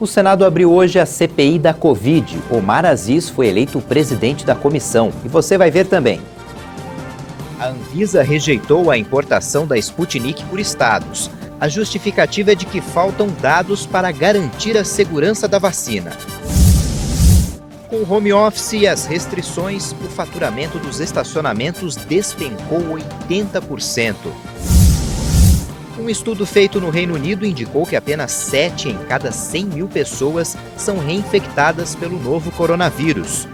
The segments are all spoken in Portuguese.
O Senado abriu hoje a CPI da Covid. Omar Aziz foi eleito presidente da comissão e você vai ver também. A Anvisa rejeitou a importação da Sputnik por estados. A justificativa é de que faltam dados para garantir a segurança da vacina. Com o home office e as restrições, o faturamento dos estacionamentos despencou 80%. Um estudo feito no Reino Unido indicou que apenas 7 em cada 100 mil pessoas são reinfectadas pelo novo coronavírus.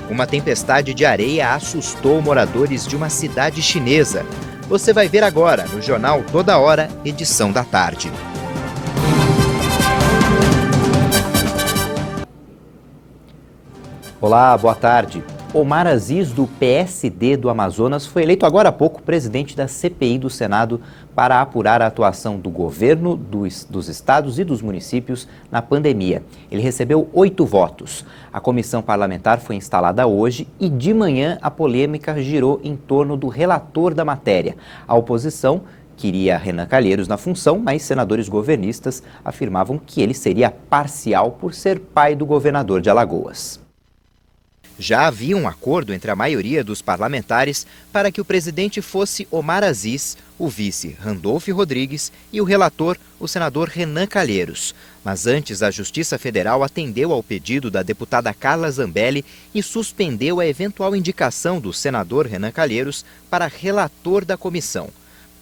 Uma tempestade de areia assustou moradores de uma cidade chinesa. Você vai ver agora no Jornal Toda Hora, edição da tarde. Olá, boa tarde. Omar Aziz, do PSD do Amazonas, foi eleito agora há pouco presidente da CPI do Senado para apurar a atuação do governo, dos estados e dos municípios na pandemia. Ele recebeu 8 votos. A comissão parlamentar foi instalada hoje e de manhã a polêmica girou em torno do relator da matéria. A oposição queria Renan Calheiros na função, mas senadores governistas afirmavam que ele seria parcial por ser pai do governador de Alagoas. Já havia um acordo entre a maioria dos parlamentares para que o presidente fosse Omar Aziz, o vice Randolph Rodrigues e o relator, o senador Renan Calheiros. Mas antes, a Justiça Federal atendeu ao pedido da deputada Carla Zambelli e suspendeu a eventual indicação do senador Renan Calheiros para relator da comissão.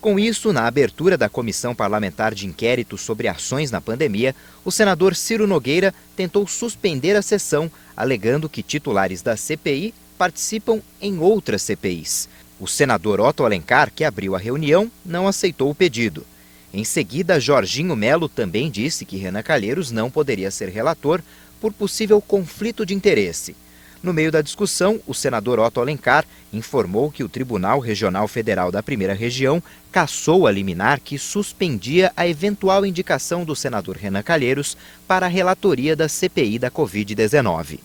Com isso, na abertura da Comissão Parlamentar de Inquérito sobre Ações na Pandemia, o senador Ciro Nogueira tentou suspender a sessão, alegando que titulares da CPI participam em outras CPIs. O senador Otto Alencar, que abriu a reunião, não aceitou o pedido. Em seguida, Jorginho Melo também disse que Renan Calheiros não poderia ser relator por possível conflito de interesse. No meio da discussão, o senador Otto Alencar informou que o Tribunal Regional Federal da Primeira Região cassou a liminar que suspendia a eventual indicação do senador Renan Calheiros para a relatoria da CPI da Covid-19.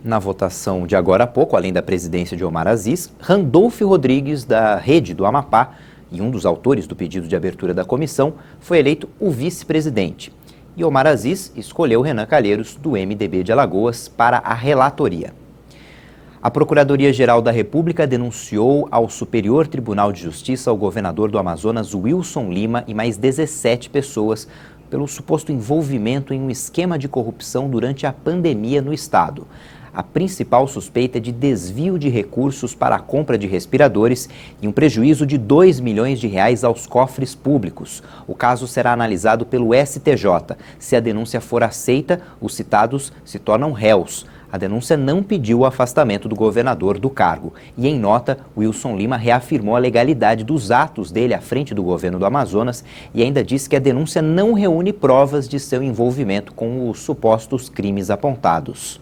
Na votação de agora a pouco, além da presidência de Omar Aziz, Randolph Rodrigues, da Rede do Amapá, e um dos autores do pedido de abertura da comissão, foi eleito o vice-presidente. E Omar Aziz escolheu Renan Calheiros, do MDB de Alagoas, para a relatoria. A Procuradoria-Geral da República denunciou ao Superior Tribunal de Justiça o governador do Amazonas, Wilson Lima, e mais 17 pessoas pelo suposto envolvimento em um esquema de corrupção durante a pandemia no estado. A principal suspeita é de desvio de recursos para a compra de respiradores e um prejuízo de R$2 milhões aos cofres públicos. O caso será analisado pelo STJ. Se a denúncia for aceita, os citados se tornam réus. A denúncia não pediu o afastamento do governador do cargo. E em nota, Wilson Lima reafirmou a legalidade dos atos dele à frente do governo do Amazonas e ainda disse que a denúncia não reúne provas de seu envolvimento com os supostos crimes apontados.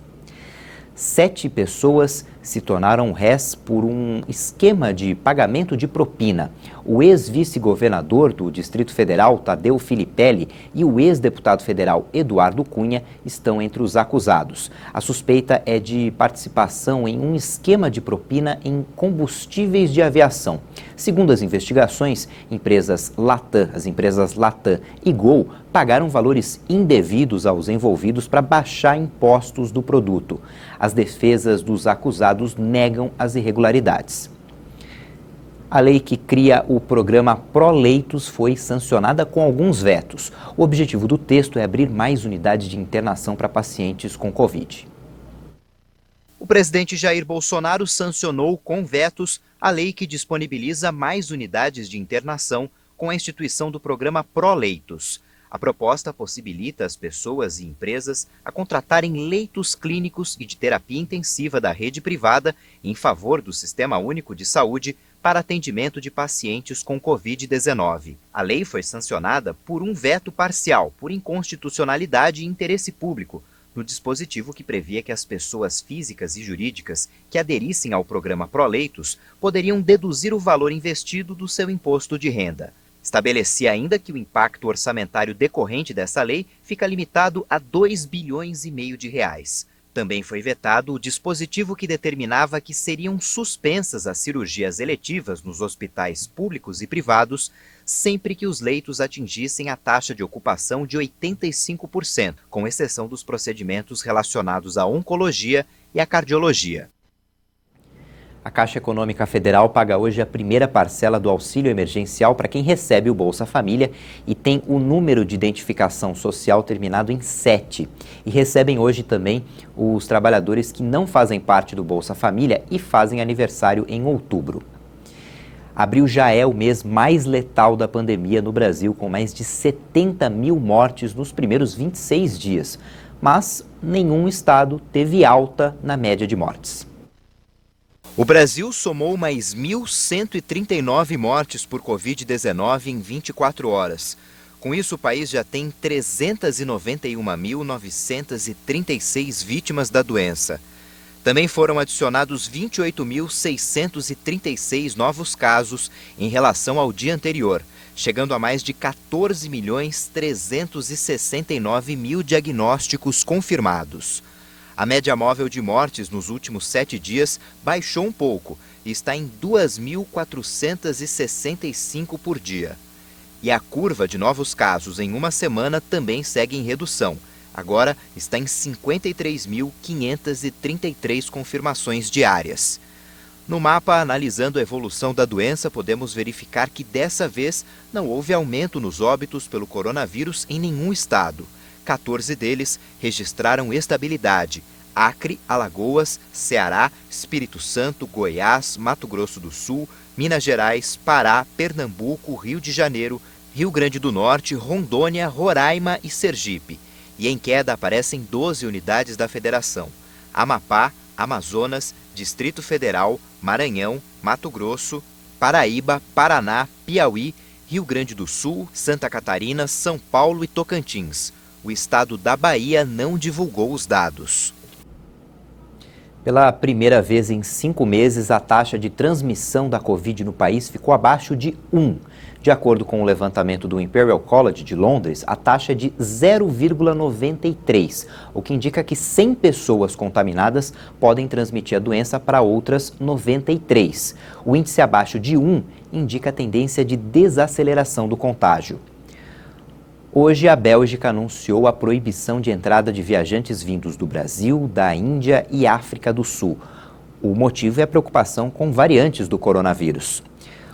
7 pessoas se tornaram réis por um esquema de pagamento de propina. O ex-vice-governador do Distrito Federal, Tadeu Filipelli, e o ex-deputado federal Eduardo Cunha estão entre os acusados. A suspeita é de participação em um esquema de propina em combustíveis de aviação. Segundo as investigações, as empresas Latam e Gol pagaram valores indevidos aos envolvidos para baixar impostos do produto. As defesas dos acusados negam as irregularidades. A lei que cria o programa Proleitos foi sancionada com alguns vetos. O objetivo do texto é abrir mais unidades de internação para pacientes com Covid. O presidente Jair Bolsonaro sancionou com vetos a lei que disponibiliza mais unidades de internação com a instituição do programa Proleitos. A proposta possibilita às pessoas e empresas a contratarem leitos clínicos e de terapia intensiva da rede privada em favor do Sistema Único de Saúde para atendimento de pacientes com Covid-19. A lei foi sancionada por um veto parcial, por inconstitucionalidade e interesse público, no dispositivo que previa que as pessoas físicas e jurídicas que aderissem ao programa Proleitos poderiam deduzir o valor investido do seu imposto de renda. Estabelecia ainda que o impacto orçamentário decorrente dessa lei fica limitado a R$2,5 bilhões. Também foi vetado o dispositivo que determinava que seriam suspensas as cirurgias eletivas nos hospitais públicos e privados sempre que os leitos atingissem a taxa de ocupação de 85%, com exceção dos procedimentos relacionados à oncologia e à cardiologia. A Caixa Econômica Federal paga hoje a primeira parcela do auxílio emergencial para quem recebe o Bolsa Família e tem o número de identificação social terminado em 7. E recebem hoje também os trabalhadores que não fazem parte do Bolsa Família e fazem aniversário em outubro. Abril já é o mês mais letal da pandemia no Brasil, com mais de 70 mil mortes nos primeiros 26 dias. Mas nenhum estado teve alta na média de mortes. O Brasil somou mais 1.139 mortes por Covid-19 em 24 horas. Com isso, o país já tem 391.936 vítimas da doença. Também foram adicionados 28.636 novos casos em relação ao dia anterior, chegando a mais de 14.369.000 diagnósticos confirmados. A média móvel de mortes nos últimos 7 dias baixou um pouco e está em 2.465 por dia. E a curva de novos casos em uma semana também segue em redução. Agora está em 53.533 confirmações diárias. No mapa, analisando a evolução da doença, podemos verificar que dessa vez não houve aumento nos óbitos pelo coronavírus em nenhum estado. 14 deles registraram estabilidade: Acre, Alagoas, Ceará, Espírito Santo, Goiás, Mato Grosso do Sul, Minas Gerais, Pará, Pernambuco, Rio de Janeiro, Rio Grande do Norte, Rondônia, Roraima e Sergipe. E em queda aparecem 12 unidades da Federação: Amapá, Amazonas, Distrito Federal, Maranhão, Mato Grosso, Paraíba, Paraná, Piauí, Rio Grande do Sul, Santa Catarina, São Paulo e Tocantins. O estado da Bahia não divulgou os dados. Pela primeira vez em 5 meses, a taxa de transmissão da Covid no país ficou abaixo de 1. De acordo com o levantamento do Imperial College de Londres, a taxa é de 0,93, o que indica que 100 pessoas contaminadas podem transmitir a doença para outras 93. O índice abaixo de 1 indica a tendência de desaceleração do contágio. Hoje, a Bélgica anunciou a proibição de entrada de viajantes vindos do Brasil, da Índia e África do Sul. O motivo é a preocupação com variantes do coronavírus.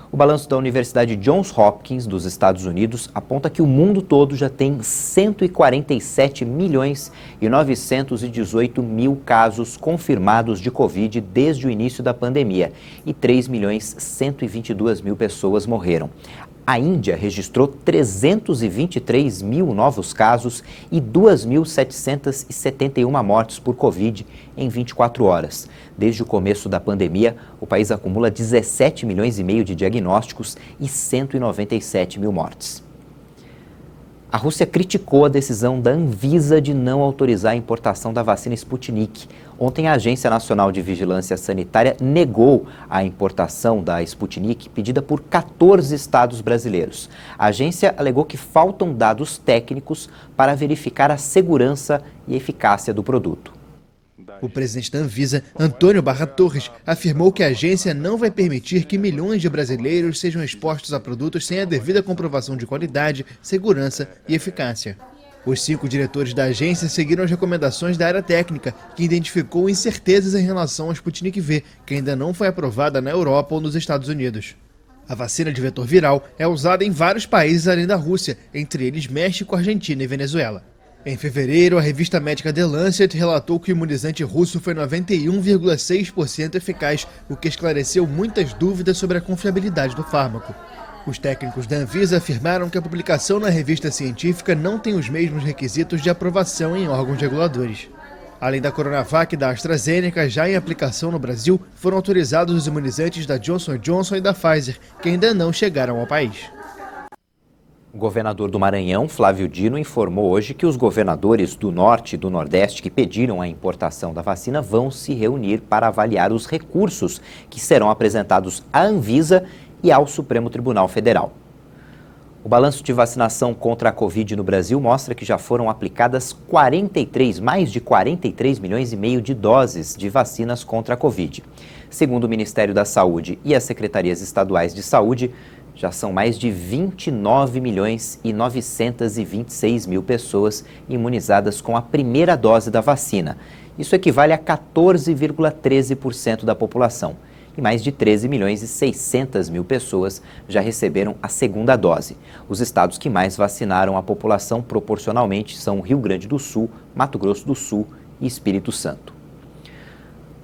O balanço da Universidade Johns Hopkins, dos Estados Unidos, aponta que o mundo todo já tem 147.918.000 casos confirmados de Covid desde o início da pandemia e 3.122.000 pessoas morreram. A Índia registrou 323 mil novos casos e 2.771 mortes por Covid em 24 horas. Desde o começo da pandemia, o país acumula 17 milhões e meio de diagnósticos e 197 mil mortes. A Rússia criticou a decisão da Anvisa de não autorizar a importação da vacina Sputnik. Ontem, a Agência Nacional de Vigilância Sanitária negou a importação da Sputnik pedida por 14 estados brasileiros. A agência alegou que faltam dados técnicos para verificar a segurança e eficácia do produto. O presidente da Anvisa, Antônio Barra Torres, afirmou que a agência não vai permitir que milhões de brasileiros sejam expostos a produtos sem a devida comprovação de qualidade, segurança e eficácia. Os 5 diretores da agência seguiram as recomendações da área técnica, que identificou incertezas em relação ao Sputnik V, que ainda não foi aprovada na Europa ou nos Estados Unidos. A vacina de vetor viral é usada em vários países além da Rússia, entre eles México, Argentina e Venezuela. Em fevereiro, a revista médica The Lancet relatou que o imunizante russo foi 91,6% eficaz, o que esclareceu muitas dúvidas sobre a confiabilidade do fármaco. Os técnicos da Anvisa afirmaram que a publicação na revista científica não tem os mesmos requisitos de aprovação em órgãos reguladores. Além da Coronavac e da AstraZeneca, já em aplicação no Brasil, foram autorizados os imunizantes da Johnson & Johnson e da Pfizer, que ainda não chegaram ao país. O governador do Maranhão, Flávio Dino, informou hoje que os governadores do Norte e do Nordeste que pediram a importação da vacina vão se reunir para avaliar os recursos que serão apresentados à Anvisa e ao Supremo Tribunal Federal. O balanço de vacinação contra a Covid no Brasil mostra que já foram aplicadas mais de 43 milhões e meio de doses de vacinas contra a Covid. Segundo o Ministério da Saúde e as secretarias estaduais de saúde, já são mais de 29 milhões e 926 mil pessoas imunizadas com a primeira dose da vacina. Isso equivale a 14,13% da população. E mais de 13 milhões e 600 mil pessoas já receberam a segunda dose. Os estados que mais vacinaram a população proporcionalmente são Rio Grande do Sul, Mato Grosso do Sul e Espírito Santo.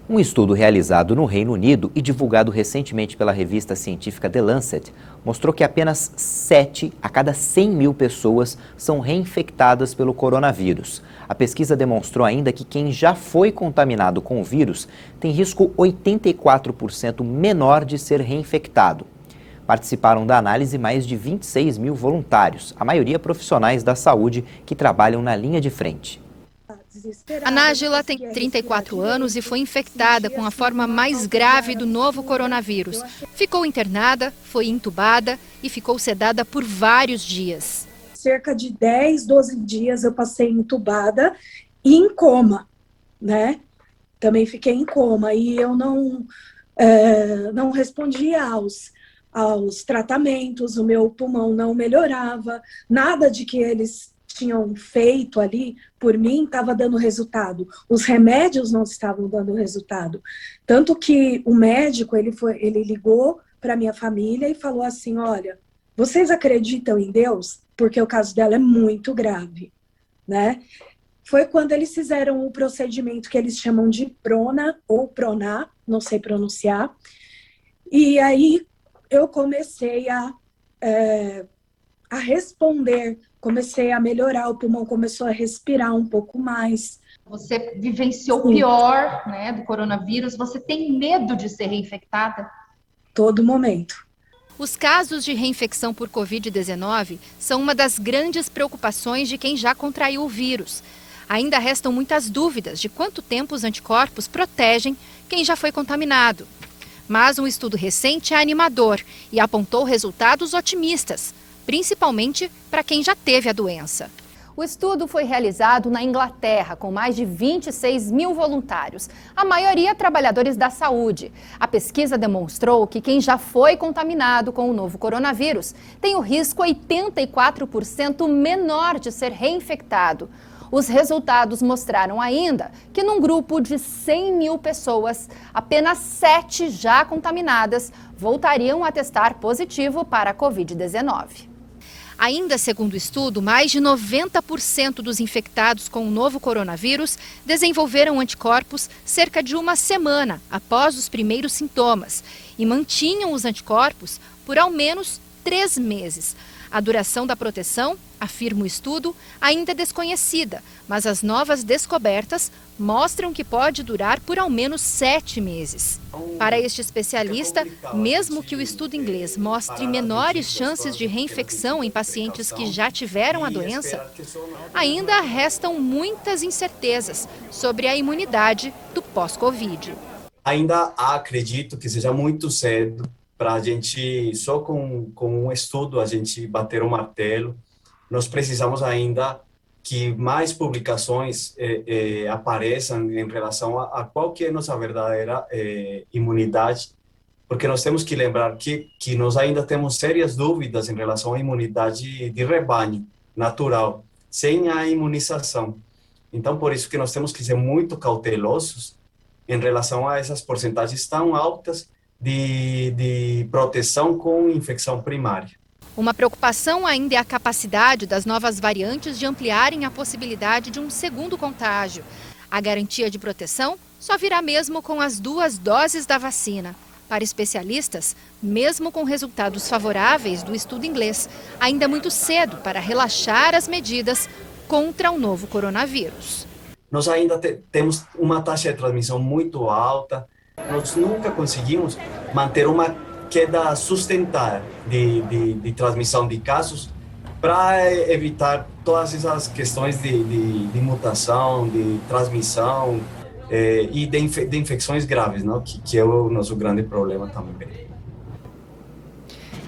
Um estudo realizado no Reino Unido e divulgado recentemente pela revista científica The Lancet mostrou que apenas 7 a cada 100 mil pessoas são reinfectadas pelo coronavírus. A pesquisa demonstrou ainda que quem já foi contaminado com o vírus tem risco 84% menor de ser reinfectado. Participaram da análise mais de 26 mil voluntários, a maioria profissionais da saúde que trabalham na linha de frente. A Nájila tem 34 anos e foi infectada com a forma mais grave do novo coronavírus. Ficou internada, foi entubada e ficou sedada por vários dias. Cerca de 10, 12 dias eu passei entubada e em coma, né? Também fiquei em coma e eu não respondia aos tratamentos, o meu pulmão não melhorava, nada de que eles tinham feito ali por mim estava dando resultado. Os remédios não estavam dando resultado. Tanto que o médico, ele ligou para minha família e falou assim, olha, vocês acreditam em Deus? Porque o caso dela é muito grave, né? Foi quando eles fizeram o procedimento que eles chamam de Prona ou Proná, não sei pronunciar. E aí eu comecei a responder, comecei a melhorar, o pulmão começou a respirar um pouco mais. Você vivenciou o pior, né, do coronavírus, você tem medo de ser reinfectada? Todo momento. Os casos de reinfecção por Covid-19 são uma das grandes preocupações de quem já contraiu o vírus. Ainda restam muitas dúvidas de quanto tempo os anticorpos protegem quem já foi contaminado. Mas um estudo recente é animador e apontou resultados otimistas, principalmente para quem já teve a doença. O estudo foi realizado na Inglaterra, com mais de 26 mil voluntários, a maioria trabalhadores da saúde. A pesquisa demonstrou que quem já foi contaminado com o novo coronavírus tem o risco 84% menor de ser reinfectado. Os resultados mostraram ainda que num grupo de 100 mil pessoas, apenas 7 já contaminadas voltariam a testar positivo para a Covid-19. Ainda segundo o estudo, mais de 90% dos infectados com o novo coronavírus desenvolveram anticorpos cerca de uma semana após os primeiros sintomas e mantinham os anticorpos por ao menos 3 meses. A duração da proteção, afirma o estudo, ainda é desconhecida, mas as novas descobertas mostram que pode durar por ao menos 7 meses. Para este especialista, mesmo que o estudo inglês mostre menores chances de reinfecção em pacientes que já tiveram a doença, ainda restam muitas incertezas sobre a imunidade do pós-Covid. Ainda acredito que seja muito cedo para a gente, só com um estudo, a gente bater o martelo. Nós precisamos ainda que mais publicações apareçam em relação a qual que é nossa verdadeira imunidade, porque nós temos que lembrar que nós ainda temos sérias dúvidas em relação à imunidade de rebanho, natural, sem a imunização. Então, por isso que nós temos que ser muito cautelosos em relação a essas porcentagens tão altas de proteção com infecção primária. Uma preocupação ainda é a capacidade das novas variantes de ampliarem a possibilidade de um segundo contágio. A garantia de proteção só virá mesmo com as 2 doses da vacina. Para especialistas, mesmo com resultados favoráveis do estudo inglês, ainda é muito cedo para relaxar as medidas contra o novo coronavírus. Nós ainda temos uma taxa de transmissão muito alta. Nós nunca conseguimos manter uma queda sustentada de transmissão de casos para evitar todas essas questões de mutação, de transmissão e de infecções graves, não? Que é o nosso grande problema também.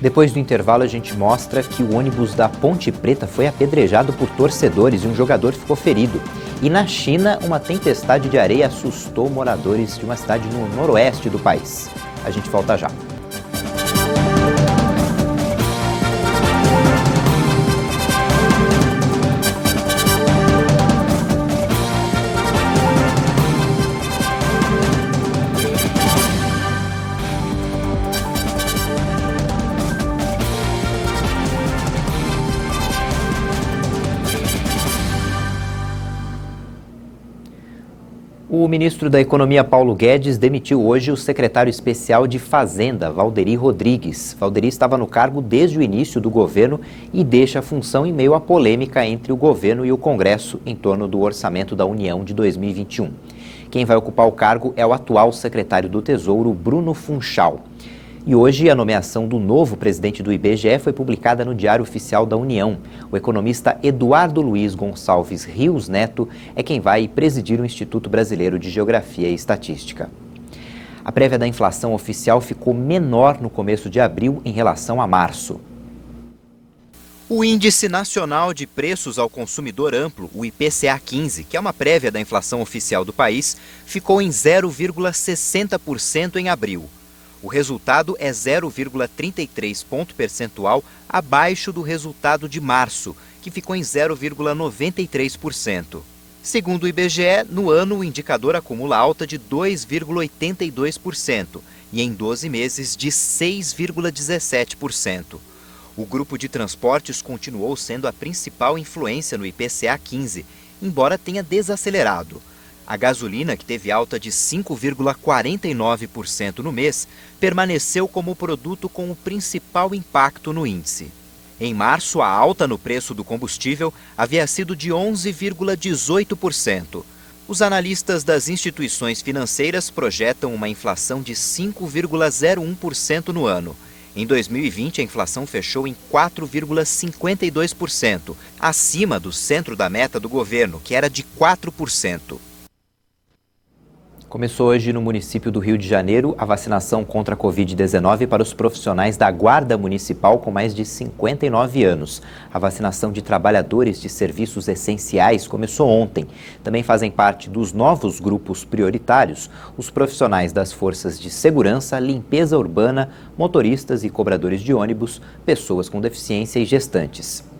Depois do intervalo, a gente mostra que o ônibus da Ponte Preta foi apedrejado por torcedores e um jogador ficou ferido. E na China, uma tempestade de areia assustou moradores de uma cidade no noroeste do país. A gente volta já. O ministro da Economia, Paulo Guedes, demitiu hoje o secretário especial de Fazenda, Valderi Rodrigues. Valderi estava no cargo desde o início do governo e deixa a função em meio à polêmica entre o governo e o Congresso em torno do orçamento da União de 2021. Quem vai ocupar o cargo é o atual secretário do Tesouro, Bruno Funchal. E hoje a nomeação do novo presidente do IBGE foi publicada no Diário Oficial da União. O economista Eduardo Luiz Gonçalves Rios Neto é quem vai presidir o Instituto Brasileiro de Geografia e Estatística. A prévia da inflação oficial ficou menor no começo de abril em relação a março. O Índice Nacional de Preços ao Consumidor Amplo, o IPCA 15, que é uma prévia da inflação oficial do país, ficou em 0,60% em abril. O resultado é 0,33 ponto percentual abaixo do resultado de março, que ficou em 0,93%. Segundo o IBGE, no ano o indicador acumula alta de 2,82% e em 12 meses de 6,17%. O grupo de transportes continuou sendo a principal influência no IPCA 15, embora tenha desacelerado. A gasolina, que teve alta de 5,49% no mês, permaneceu como o produto com o principal impacto no índice. Em março, a alta no preço do combustível havia sido de 11,18%. Os analistas das instituições financeiras projetam uma inflação de 5,01% no ano. Em 2020, a inflação fechou em 4,52%, acima do centro da meta do governo, que era de 4%. Começou hoje no município do Rio de Janeiro a vacinação contra a Covid-19 para os profissionais da Guarda Municipal com mais de 59 anos. A vacinação de trabalhadores de serviços essenciais começou ontem. Também fazem parte dos novos grupos prioritários os profissionais das forças de segurança, limpeza urbana, motoristas e cobradores de ônibus, pessoas com deficiência e gestantes.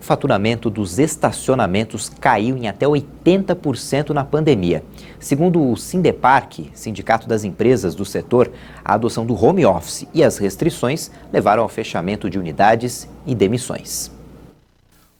O faturamento dos estacionamentos caiu em até 80% na pandemia. Segundo o Sindeparc, Sindicato das Empresas do Setor, a adoção do home office e as restrições levaram ao fechamento de unidades e demissões.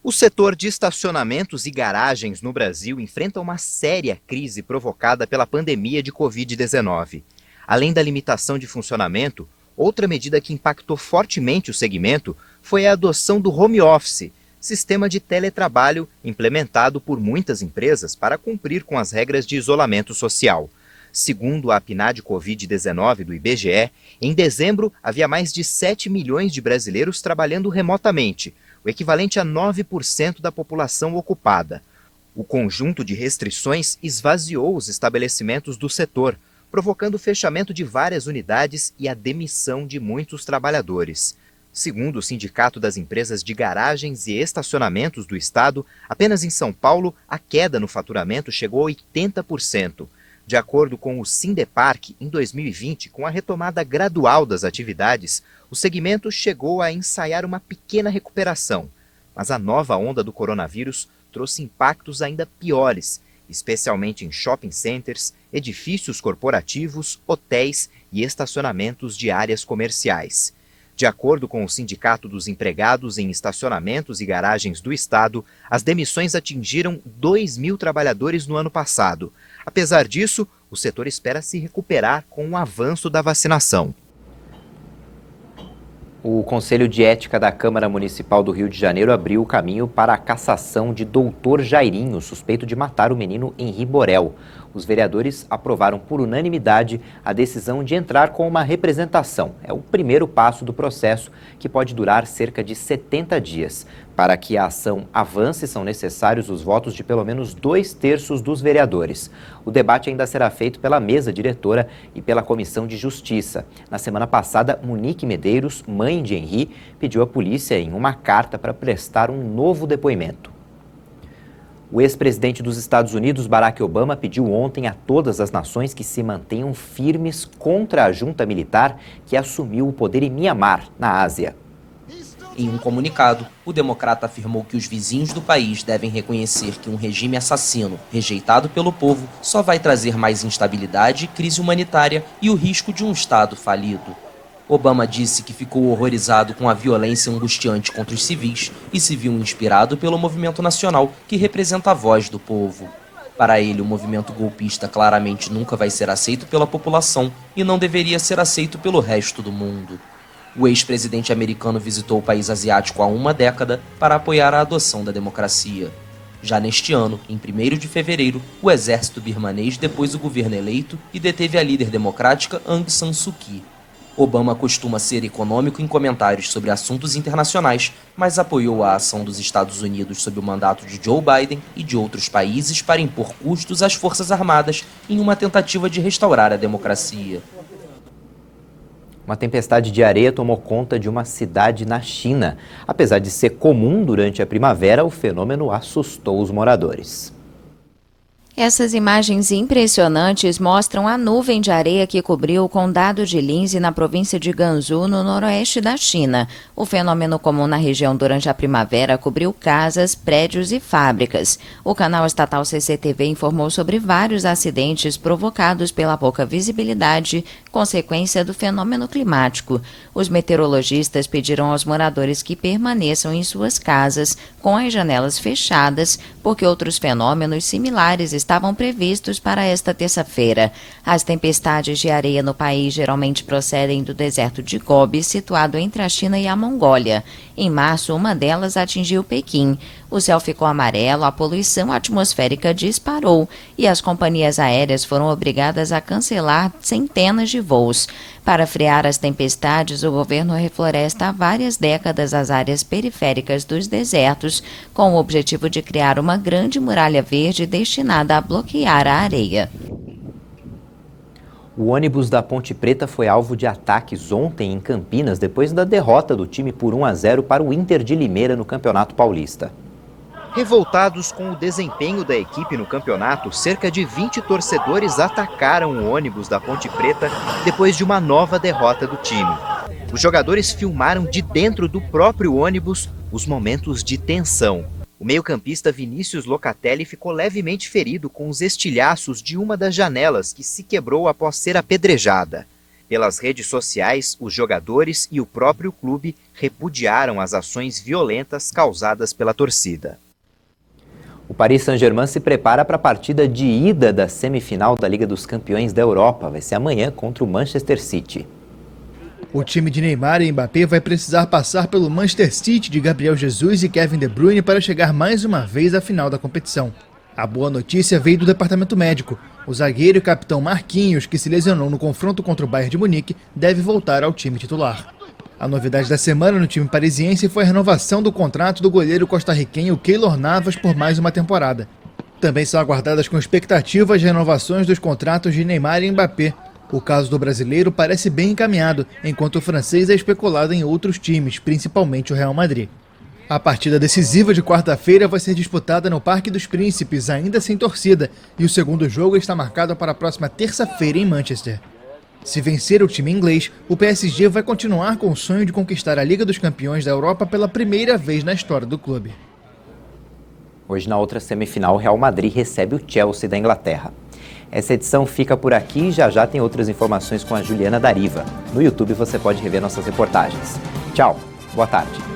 O setor de estacionamentos e garagens no Brasil enfrenta uma séria crise provocada pela pandemia de Covid-19. Além da limitação de funcionamento, outra medida que impactou fortemente o segmento foi a adoção do home office, sistema de teletrabalho implementado por muitas empresas para cumprir com as regras de isolamento social. Segundo a PNAD Covid-19 do IBGE, em dezembro havia mais de 7 milhões de brasileiros trabalhando remotamente, o equivalente a 9% da população ocupada. O conjunto de restrições esvaziou os estabelecimentos do setor, provocando o fechamento de várias unidades e a demissão de muitos trabalhadores. Segundo o Sindicato das Empresas de Garagens e Estacionamentos do Estado, apenas em São Paulo, a queda no faturamento chegou a 80%. De acordo com o Sindeparc, em 2020, com a retomada gradual das atividades, o segmento chegou a ensaiar uma pequena recuperação. Mas a nova onda do coronavírus trouxe impactos ainda piores, especialmente em shopping centers, edifícios corporativos, hotéis e estacionamentos de áreas comerciais. De acordo com o Sindicato dos Empregados em Estacionamentos e Garagens do Estado, as demissões atingiram 2.000 trabalhadores no ano passado. Apesar disso, o setor espera se recuperar com o avanço da vacinação. O Conselho de Ética da Câmara Municipal do Rio de Janeiro abriu o caminho para a cassação de Doutor Jairinho, suspeito de matar o menino Henri Borel. Os vereadores aprovaram por unanimidade a decisão de entrar com uma representação. É o primeiro passo do processo, que pode durar cerca de 70 dias. Para que a ação avance, são necessários os votos de pelo menos 2/3 dos vereadores. O debate ainda será feito pela mesa diretora e pela Comissão de Justiça. Na semana passada, Monique Medeiros, mãe de Henri, pediu à polícia em uma carta para prestar um novo depoimento. O ex-presidente dos Estados Unidos, Barack Obama, pediu ontem a todas as nações que se mantenham firmes contra a junta militar que assumiu o poder em Mianmar, na Ásia. Em um comunicado, o democrata afirmou que os vizinhos do país devem reconhecer que um regime assassino, rejeitado pelo povo, só vai trazer mais instabilidade, crise humanitária e o risco de um Estado falido. Obama disse que ficou horrorizado com a violência angustiante contra os civis e se viu inspirado pelo movimento nacional que representa a voz do povo. Para ele, o movimento golpista claramente nunca vai ser aceito pela população e não deveria ser aceito pelo resto do mundo. O ex-presidente americano visitou o país asiático há uma década para apoiar a adoção da democracia. Já neste ano, em 1º de fevereiro, o exército birmanês depôs o governo eleito e deteve a líder democrática Aung San Suu Kyi. Obama costuma ser econômico em comentários sobre assuntos internacionais, mas apoiou a ação dos Estados Unidos sob o mandato de Joe Biden e de outros países para impor custos às Forças Armadas em uma tentativa de restaurar a democracia. Uma tempestade de areia tomou conta de uma cidade na China. Apesar de ser comum durante a primavera, o fenômeno assustou os moradores. Essas imagens impressionantes mostram a nuvem de areia que cobriu o condado de Linzhi, na província de Gansu, no noroeste da China. O fenômeno comum na região durante a primavera cobriu casas, prédios e fábricas. O canal estatal CCTV informou sobre vários acidentes provocados pela pouca visibilidade, consequência do fenômeno climático. Os meteorologistas pediram aos moradores que permaneçam em suas casas com as janelas fechadas, porque outros fenômenos similares estavam previstos para esta terça-feira. As tempestades de areia no país geralmente procedem do deserto de Gobi, situado entre a China e a Mongólia. Em março, uma delas atingiu Pequim. O céu ficou amarelo, a poluição atmosférica disparou e as companhias aéreas foram obrigadas a cancelar centenas de voos. Para frear as tempestades, o governo refloresta há várias décadas as áreas periféricas dos desertos, com o objetivo de criar uma grande muralha verde destinada a bloquear a areia. O ônibus da Ponte Preta foi alvo de ataques ontem em Campinas, depois da derrota do time por 1-0 para o Inter de Limeira no Campeonato Paulista. Revoltados com o desempenho da equipe no campeonato, cerca de 20 torcedores atacaram o ônibus da Ponte Preta depois de uma nova derrota do time. Os jogadores filmaram de dentro do próprio ônibus os momentos de tensão. O meio-campista Vinícius Locatelli ficou levemente ferido com os estilhaços de uma das janelas que se quebrou após ser apedrejada. Pelas redes sociais, os jogadores e o próprio clube repudiaram as ações violentas causadas pela torcida. O Paris Saint-Germain se prepara para a partida de ida da semifinal da Liga dos Campeões da Europa. Vai ser amanhã contra o Manchester City. O time de Neymar e Mbappé vai precisar passar pelo Manchester City de Gabriel Jesus e Kevin De Bruyne para chegar mais uma vez à final da competição. A boa notícia veio do departamento médico. O zagueiro e capitão Marquinhos, que se lesionou no confronto contra o Bayern de Munique, deve voltar ao time titular. A novidade da semana no time parisiense foi a renovação do contrato do goleiro costarriquenho Keylor Navas por mais uma temporada. Também são aguardadas com expectativa as renovações dos contratos de Neymar e Mbappé. O caso do brasileiro parece bem encaminhado, enquanto o francês é especulado em outros times, principalmente o Real Madrid. A partida decisiva de quarta-feira vai ser disputada no Parque dos Príncipes, ainda sem torcida, e o segundo jogo está marcado para a próxima terça-feira em Manchester. Se vencer o time inglês, o PSG vai continuar com o sonho de conquistar a Liga dos Campeões da Europa pela primeira vez na história do clube. Hoje, na outra semifinal, o Real Madrid recebe o Chelsea da Inglaterra. Essa edição fica por aqui e já tem outras informações com a Juliana Dariva. No YouTube você pode rever nossas reportagens. Tchau, boa tarde.